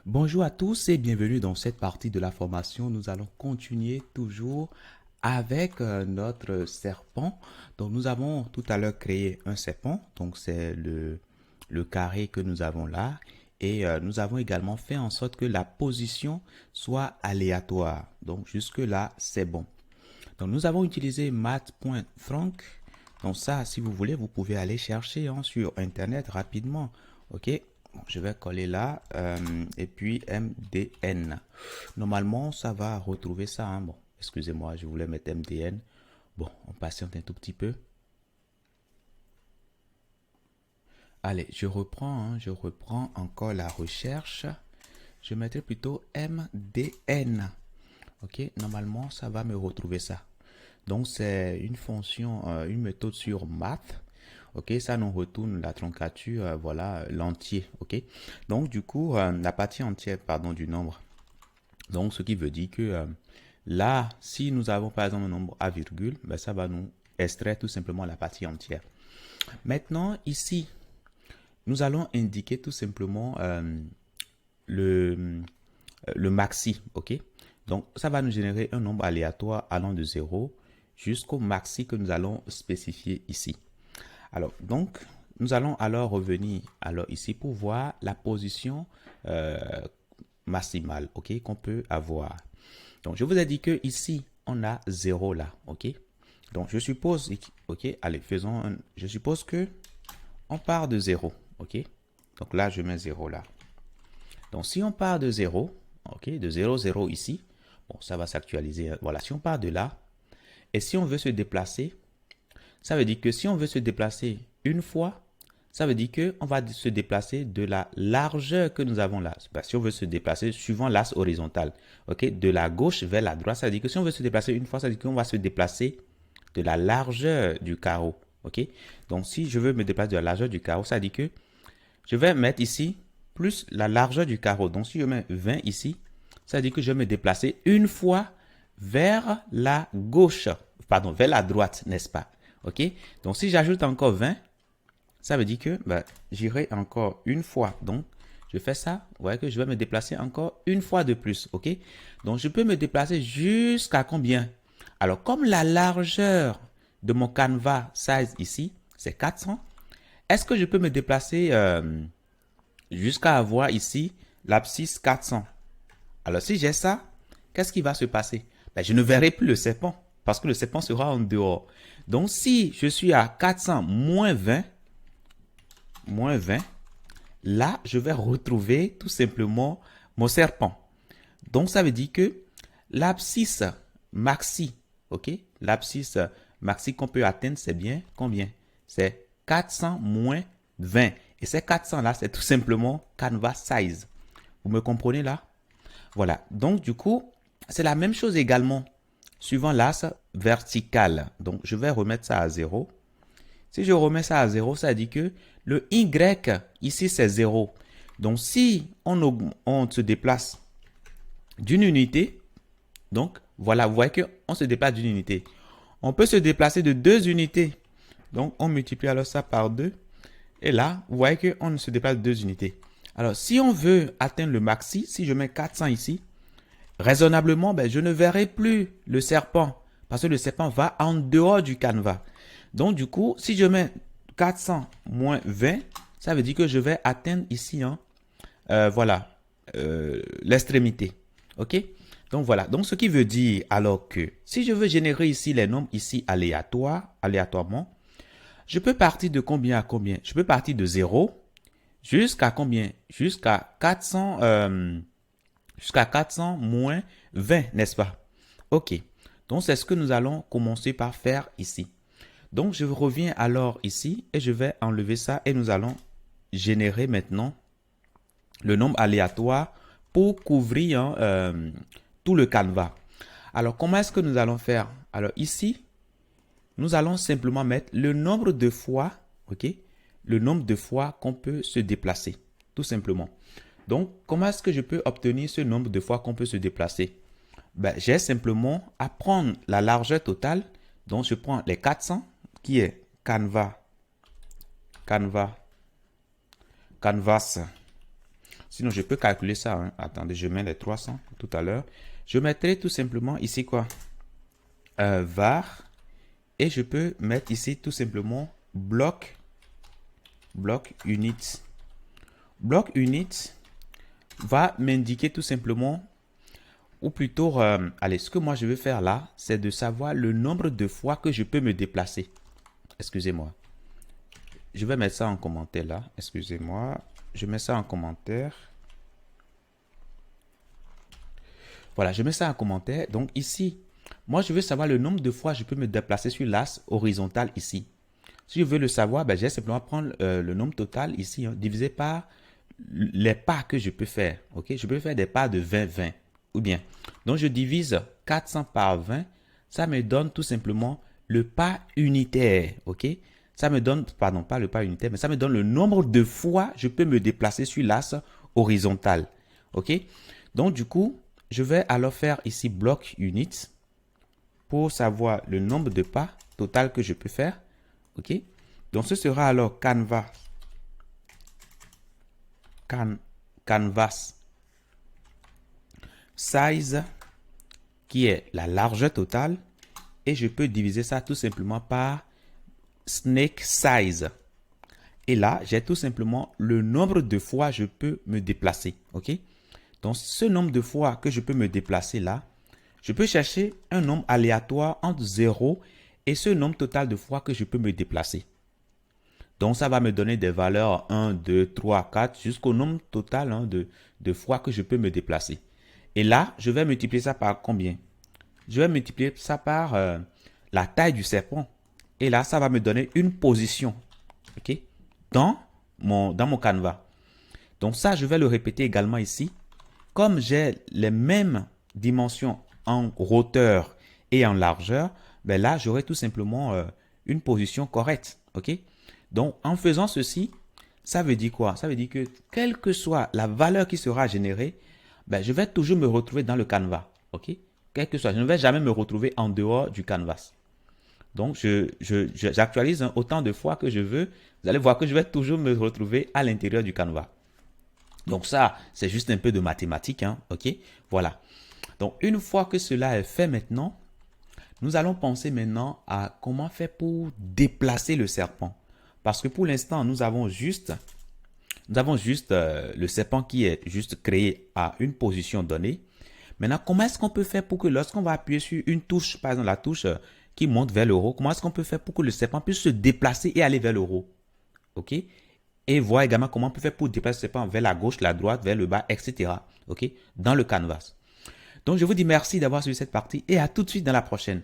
Bonjour à tous et bienvenue dans cette partie de la formation. Nous allons continuer toujours avec notre serpent. Donc nous avons tout à l'heure créé un serpent. Donc c'est le carré que nous avons là. Et nous avons également fait en sorte que la position soit aléatoire. Donc jusque là, c'est bon. Donc nous avons utilisé math.frank. Donc ça, si vous voulez, vous pouvez aller chercher sur Internet rapidement. OK? Bon, je vais coller là et puis MDN. Normalement, ça va retrouver ça. Bon, excusez-moi, je voulais mettre MDN. Bon, on patiente un tout petit peu. Allez, je reprends encore la recherche. Je mettrai plutôt MDN. OK, normalement, ça va me retrouver ça. Donc, c'est une fonction, une méthode sur math. OK, ça nous retourne la troncature, voilà, l'entier. OK, donc du coup, la partie entière, pardon, du nombre. Donc, ce qui veut dire que là, si nous avons par exemple un nombre à virgule, ben, ça va nous extraire tout simplement la partie entière. Maintenant, ici, nous allons indiquer tout simplement le, le maxi. OK, donc ça va nous générer un nombre aléatoire allant de 0 jusqu'au maxi que nous allons spécifier ici. Alors, donc, nous allons alors revenir ici pour voir la position maximale, OK, qu'on peut avoir. Donc, je vous ai dit que ici, on a 0 là, OK. Donc, je suppose, OK, allez, je suppose que on part de 0, OK. Donc là, je mets 0 là. Donc, si on part de 0, OK, de 0, 0 ici, bon, ça va s'actualiser. Voilà, si on part de là, et si on veut se déplacer, ça veut dire que si on veut se déplacer une fois, ça veut dire qu'on va se déplacer de la largeur que nous avons là. Si on veut se déplacer suivant l'axe horizontal, ok, de la gauche vers la droite, ça veut dire que si on veut se déplacer une fois, ça veut dire qu'on va se déplacer de la largeur du carreau. Ok, donc si je veux me déplacer de la largeur du carreau, ça veut dire que je vais mettre ici plus la largeur du carreau. Donc si je mets 20 ici, ça veut dire que je vais me déplacer une fois vers la gauche, pardon, vers la droite, n'est-ce pas? OK? Donc, si j'ajoute encore 20, ça veut dire que j'irai encore une fois. Donc, je fais ça. Vous voyez que je vais me déplacer encore une fois de plus. OK? Donc, je peux me déplacer jusqu'à combien? Alors, comme la largeur de mon canevas size ici, c'est 400, est-ce que je peux me déplacer jusqu'à avoir ici l'abscisse 400? Alors, si j'ai ça, qu'est-ce qui va se passer? Je ne verrai plus le serpent parce que le serpent sera en dehors. Donc, si je suis à 400 moins 20, là, je vais retrouver tout simplement mon serpent. Donc, ça veut dire que l'abscisse maxi, ok? L'abscisse maxi qu'on peut atteindre, c'est bien combien? C'est 400 moins 20. Et ces 400 là, c'est tout simplement canvas size. Vous me comprenez là? Voilà. Donc, du coup, c'est la même chose également suivant l'axe vertical. Donc, je vais remettre ça à 0. Si je remets ça à 0, ça dit que le Y, ici, c'est 0. Donc, si on se déplace d'une unité, donc, voilà, vous voyez qu'on se déplace d'une unité. On peut se déplacer de 2 unités. Donc, on multiplie alors ça par 2. Et là, vous voyez qu'on se déplace de 2 unités. Alors, si on veut atteindre le maxi, si je mets 400 ici, raisonnablement, je ne verrai plus le serpent parce que le serpent va en dehors du canevas. Donc, du coup, si je mets 400 moins 20, ça veut dire que je vais atteindre ici, voilà, l'extrémité. OK? Donc, voilà. Donc, ce qui veut dire alors que si je veux générer ici les nombres ici aléatoirement, je peux partir de combien à combien? Je peux partir de 0 jusqu'à combien? Jusqu'à 400 moins 20, n'est-ce pas? OK. Donc, c'est ce que nous allons commencer par faire ici. Donc, je reviens alors ici et je vais enlever ça et nous allons générer maintenant le nombre aléatoire pour couvrir tout le canevas. Alors, comment est-ce que nous allons faire? Alors, ici, nous allons simplement mettre le nombre de fois, OK? Le nombre de fois qu'on peut se déplacer, tout simplement. Donc, comment est-ce que je peux obtenir ce nombre de fois qu'on peut se déplacer? J'ai simplement à prendre la largeur totale. Donc, je prends les 400 qui est canvas Sinon, je peux calculer ça. Hein. Attendez, je mets les 300 tout à l'heure. Je mettrai tout simplement ici quoi? Var. Et je peux mettre ici tout simplement bloc unit. Bloc unit va m'indiquer tout simplement, ou plutôt, allez, ce que moi je vais faire là, c'est de savoir le nombre de fois que je peux me déplacer. Excusez-moi. Je vais mettre ça en commentaire là. Excusez-moi. Je mets ça en commentaire. Voilà, je mets ça en commentaire. Donc ici, moi je veux savoir le nombre de fois je peux me déplacer sur l'axe horizontal ici. Si je veux le savoir, ben, j'ai simplement prendre le nombre total ici, hein, divisé par les pas que je peux faire. Ok, je peux faire des pas de 20-20. Ou bien, donc je divise 400 par 20. Ça me donne tout simplement le pas unitaire. Ok, ça me donne, pardon, pas le pas unitaire, mais ça me donne le nombre de fois je peux me déplacer sur l'axe horizontal. Ok, donc du coup, je vais alors faire ici bloc unit pour savoir le nombre de pas total que je peux faire. Ok, donc ce sera alors canvas size qui est la largeur totale et je peux diviser ça tout simplement par snake size. Et là, j'ai tout simplement le nombre de fois je peux me déplacer. Ok, donc ce nombre de fois que je peux me déplacer là, je peux chercher un nombre aléatoire entre 0 et ce nombre total de fois que je peux me déplacer. Donc, ça va me donner des valeurs 1, 2, 3, 4 jusqu'au nombre total hein, de fois que je peux me déplacer. Et là, je vais multiplier ça par combien? Je vais multiplier ça par la taille du serpent. Et là, ça va me donner une position okay, dans mon canevas. Donc ça, je vais le répéter également ici. Comme j'ai les mêmes dimensions en hauteur et en largeur, ben là, j'aurai tout simplement une position correcte. Ok? Donc, en faisant ceci, ça veut dire quoi? Ça veut dire que quelle que soit la valeur qui sera générée, ben, je vais toujours me retrouver dans le canevas. Ok? Quel que soit, je ne vais jamais me retrouver en dehors du canvas. Donc, j'actualise autant de fois que je veux. Vous allez voir que je vais toujours me retrouver à l'intérieur du canevas. Donc ça, c'est juste un peu de mathématiques. Hein, ok? Voilà. Donc, une fois que cela est fait maintenant, nous allons penser maintenant à comment faire pour déplacer le serpent. Parce que pour l'instant, nous avons juste le serpent qui est juste créé à une position donnée. Maintenant, comment est-ce qu'on peut faire pour que lorsqu'on va appuyer sur une touche, par exemple la touche qui monte vers le haut, comment est-ce qu'on peut faire pour que le serpent puisse se déplacer et aller vers le haut? Ok? Et voir également comment on peut faire pour déplacer le serpent vers la gauche, la droite, vers le bas, etc. Ok? Dans le canvas. Donc, je vous dis merci d'avoir suivi cette partie et à tout de suite dans la prochaine.